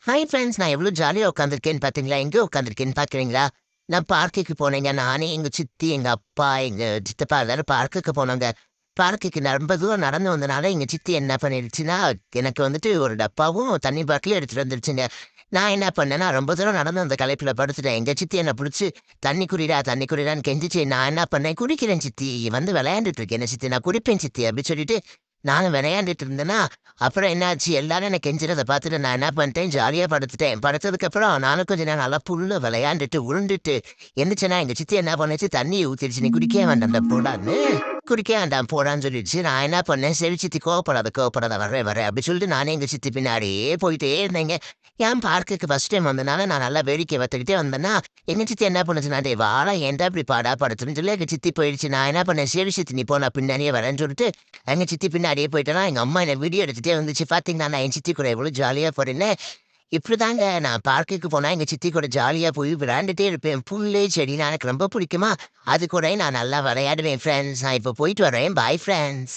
Hi friends நான் எவ்வளோ ஜாலியாக உட்காந்துருக்கேன்னு பார்த்தீங்களா? எங்கே உட்காந்துருக்கேன்னு பார்க்குறீங்களா? நான் பார்க்குக்கு போனேங்க. நானே, எங்கள் சித்தி, எங்கள் அப்பா, எங்கள் சித்தப்பா எல்லாரும் பார்க்குக்கு போனோங்க. பார்க்குக்கு ரொம்ப தூரம் நடந்து வந்தனால எங்கள் சித்தி என்ன பண்ணிடுச்சுன்னா, எனக்கு வந்துட்டு ஒரு டப்பாவும் தண்ணி பாட்டிலும் எடுத்துகிட்டு வந்துருச்சுங்க. நான் என்ன பண்ணேன்னா, ரொம்ப தூரம் நடந்து அந்த களைப்பில் படுத்துட்டேன். எங்கள் சித்தி என்னை பிடிச்சி தண்ணி குடிடா தண்ணி குடிடான்னு கெஞ்சிச்சு. நான் என்ன பண்ணேன், குடிக்கிறேன் சித்தி, வந்து விளையாண்டுட்டு இருக்கேன் சித்தி, நான் குடிப்பேன் சித்தி அப்படின்னு சொல்லிட்டு நானும் விளையாண்டுட்டு இருந்தேன்னா, அப்புறம் என்னாச்சு, எல்லாரும் என்ன கெஞ்சுறத பார்த்துட்டு நான் என்ன பண்ணிட்டேன், ஜாலியா படுத்துட்டேன். படுத்ததுக்கப்புறம் நானும் கொஞ்ச நேரம் நல்லா புல்ல விளையாண்டுட்டு, உருண்டுட்டு எந்திரிச்சேன்னா, எங்க சித்தி என்ன பண்ணுச்சு, தண்ணிய ஊத்திருச்சு. "நீ குடிக்கவே வேண்டாம்டா போடான்னு." "குடிக்க வேண்டாம் போடான்னு" சொல்லிடுச்சு. நான் என்ன பண்ணேன், "சரி சித்தி கோவப்படாத, கோவப்படாத, வரேன், வரேன்" அப்படி சொல்லிட்டு நானே எங்க சித்தி பின்னாடியே போயிட்டே இருந்தேங்க. என் பார்க்குக்கு ஃபர்ஸ்ட் டைம் வந்தனால நான் நல்லா வேடிக்கை பார்த்துக்கிட்டே வந்தேன்னா, எங்க சித்தி என்ன பண்ணுச்சுன்னா, "டேய் வாடா, ஏன்டா இப்படி பாடா படுத்துறன்னு" சொல்லி எங்க சித்தி போயிடுச்சு. நான் என்ன பண்ணேன், "சரி சித்தி நீ போ, நான் பின்னாடியே வரேன்னு" சொல்லிட்டு எங்க சித்தி பின்னாடியே போயிட்டேன்னா, எங்க அம்மா என்ன வீடியோ எடுத்துட்டே வந்துச்சு. "பாத்தீங்களா, நான் என் சித்தி கூட எவ்வளோ ஜாலியா போறேன்னு." இப்படிதாங்க நான் பார்க்குக்கு போனா எங்க சித்தி கூட ஜாலியா போய் விளையாண்டுட்டே இருப்பேன். புல்லு, செடின்னா எனக்கு ரொம்ப பிடிக்குமா, அது கூட நான் நல்லா விளையாடுவேன் ஃப்ரெண்ட்ஸ். நான் இப்போ போயிட்டு வரேன். Bye friends.